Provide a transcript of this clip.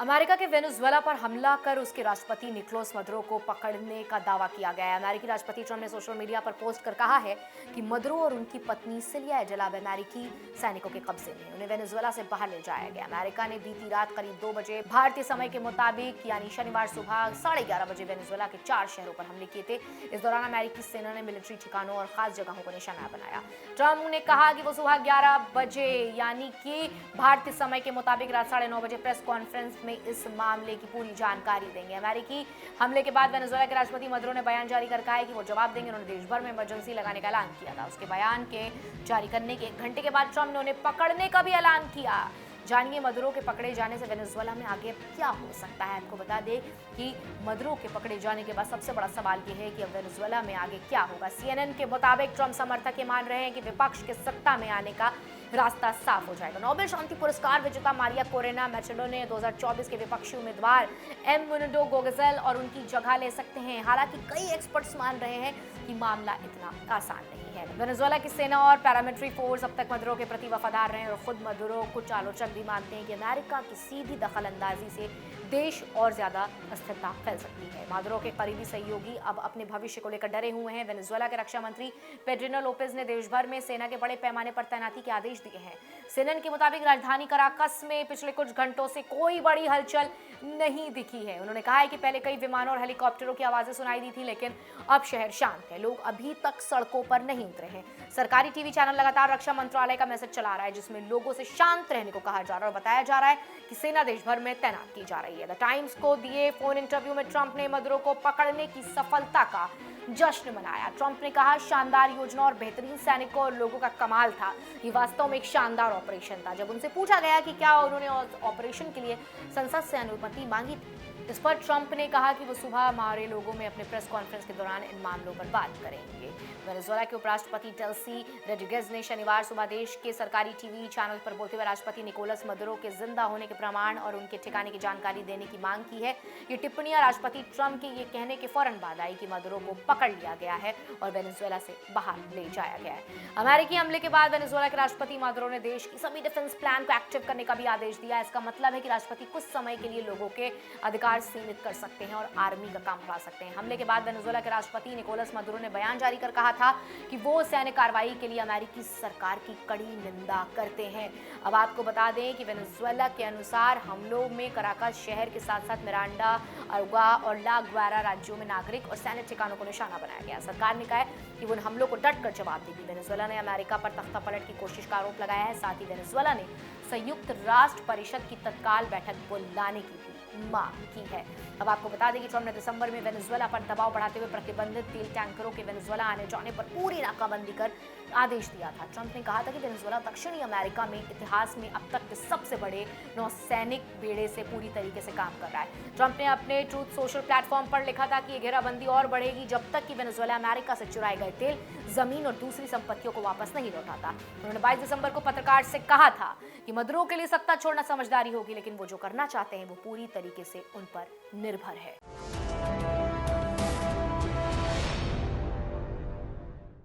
America के Venezuela पर हमला कर उसके राष्ट्रपति निकोलस मदुरो को पकड़ने का दावा किया गया है। अमेरिकी राष्ट्रपति ट्रंप ने सोशल मीडिया पर पोस्ट कर कहा है कि मदुरो और उनकी पत्नी सिलिया एडेला अमेरिकी सैनिकों के कब्जे में, उन्हें वेनेजुएला से बाहर ले जाया गया। अमेरिका ने बीती रात करीब 2 बजे भारतीय समय के मुताबिक यानी शनिवार सुबह 11:30 बजे वेनेजुएला के 4 शहरों पर हमले किए थे। इस दौरान अमेरिकी सेना ने मिलिट्री ठिकानों और खास जगहों को निशाना बनाया। ट्रंप ने कहा कि वो सुबह 11 बजे यानी कि भारतीय समय के मुताबिक रात 9:30 बजे प्रेस कॉन्फ्रेंस में इस मामले की पूरी जानकारी देंगे। अमेरिकी हमले के बाद वेनेजुएला के राष्ट्रपति मदुरो ने बयान जारी कर कहा है कि वो जवाब देंगे। उन्होंने देश भर में इमरजेंसी लगाने का ऐलान किया था। उसके बयान के जारी करने के 1 घंटे के बाद ट्रंप ने उन्हें पकड़ने का भी ऐलान किया। जानिए मदुरो के पकड़े जाने से वेनेजुएला में आगे क्या हो सकता है। आपको बता दें कि मदुरो के पकड़े जाने के बाद सबसे बड़ा सवाल यह है कि अब वेनेजुएला में आगे क्या होगा। CNN के मुताबिक ट्रंप समर्थक ये मान रहे हैं कि विपक्ष के सत्ता में आने का रास्ता साफ हो जाएगा। नोबेल शांति पुरस्कार विजेता मारिया कोरेना मैचेलो ने 2024 के विपक्षी उम्मीदवार एममुनिडो गोगेजेल और उनकी जगह ले सकते हैं। हालांकि कई एक्सपर्ट्स मान रहे हैं कि मामला इतना आसान नहीं है। वेनेजुएला की सेना और पैरामिलिट्री फोर्स अब तक मदुरो के प्रति वफादार रहे और खुद मदुरो कुछ आलोचक भी मानते हैं कि अमेरिका की सीधी दखलंदाजी से देश और ज्यादा अस्थिरता फैल सकती है। मदुरो के करीबी सहयोगी अब अपने भविष्य को लेकर डरे हुए हैं। वेनेजुएला के रक्षा मंत्री पेड्रिनो लोपेज ने देश भर में सेना के बड़े पैमाने पर तैनाती के आदेश दिए हैं। CNN के मुताबिक राजधानी कराकस में पिछले कुछ घंटों से कोई बड़ी हलचल नहीं दिखी है। उन्होंने कहा है कि पहले कई विमानों और हेलीकॉप्टरों की आवाजें सुनाई दी थी, लेकिन अब शहर शांत है। लोग अभी तक सड़कों पर नहीं उतरे हैं। सरकारी टीवी चैनल लगातार रक्षा मंत्रालय का मैसेज चला रहा है, जिसमें लोगों से शांत रहने को कहा जा रहा है और बताया जा रहा है कि सेना देश भर में तैनात की जा रही है। द टाइम्स को दिए फोन इंटरव्यू में ट्रंप ने मदुरो को पकड़ने की सफलता का जश्न मनाया। ट्रंप ने कहा, शानदार योजना और बेहतरीन सैनिकों और लोगों का कमाल था। ये वास्तव में एक शानदार ऑपरेशन था। जब उनसे पूछा गया कि क्या उन्होंने ऑपरेशन के लिए संसद से अनुमति मांगी थी, इस पर ट्रंप ने कहा कि वो सुबह हमारे लोगों में अपने प्रेस कॉन्फ्रेंस के दौरान इन मामलों पर बात करेंगे। वेनेजुएला के उपराष्ट्रपति डेल्सी रोड्रिगेज ने शनिवार सुबह देश के सरकारी टीवी चैनल पर बोलते हुए राष्ट्रपति निकोलस मदुरो के जिंदा होने के प्रमाण और उनके ठिकाने की जानकारी देने की मांग की है। ये टिप्पणियां राष्ट्रपति ट्रंप के ये कहने के फौरन बाद आई कि मदुरो को पकड़ लिया गया है और वेनेजुएला से बाहर ले जाया गया है। अमेरिकी हमले के बाद वेनेजुएला के राष्ट्रपति मदुरो ने देश की सभी डिफेंस प्लान को एक्टिव करने का भी आदेश दिया। इसका मतलब है कि राष्ट्रपति कुछ समय के लिए लोगों के अधिकार सीमित कर सकते हैं और आर्मी का काम बढ़ा सकते हैं। हमले के बाद वेनेजुएला के राष्ट्रपति निकोलस मदुरो ने बयान जारी कर कहा था कि वो सैन्य कार्रवाई के लिए अमेरिकी सरकार की कड़ी निंदा करते हैं। अब आपको बता दें कि वेनेजुएला के अनुसार हमलों में कराकस शहर के साथ साथ मिरांडा, अरुगा और ला ग्वारा राज्यों में नागरिक और सैन्य ठिकानों को निशाना बनाया गया। सरकार ने कहा है कि वो इन हमलों को डटकर जवाब देगी। वेनेजुएला ने अमेरिका पर तख्तापलट की कोशिश का आरोप लगाया है। साथ ही वेनेजुएला ने संयुक्त राष्ट्र परिषद की तत्काल बैठक बुलाने की मांग की है। अब आपको बता दें कि ट्रंप ने दिसंबर में वेनेजुएला पर दबाव बढ़ाते हुए प्रतिबंधित तेल टैंकरों के वेनेजुएला आने जाने पर पूरी नाकाबंदी कर आदेश दिया था। ट्रंप ने कहा था कि वेनेजुएला दक्षिणी अमेरिका में इतिहास में अब तक के सबसे बड़े नौसैनिक बेड़े से पूरी तरीके से काम कर रहा है। ट्रंप ने अपने ट्रूथ सोशल प्लेटफॉर्म पर लिखा था कि ये घेराबंदी और बढ़ेगी जब तक कि वेनेजुएला अमेरिका से चुराए गए तेल, जमीन और दूसरी संपत्तियों को वापस नहीं लौटाता। उन्होंने 22 दिसंबर को पत्रकार से कहा था कि मदुरो के लिए सत्ता छोड़ना समझदारी होगी, लेकिन वो जो करना चाहते हैं वो पूरी तरीके से उन पर निर्भर है।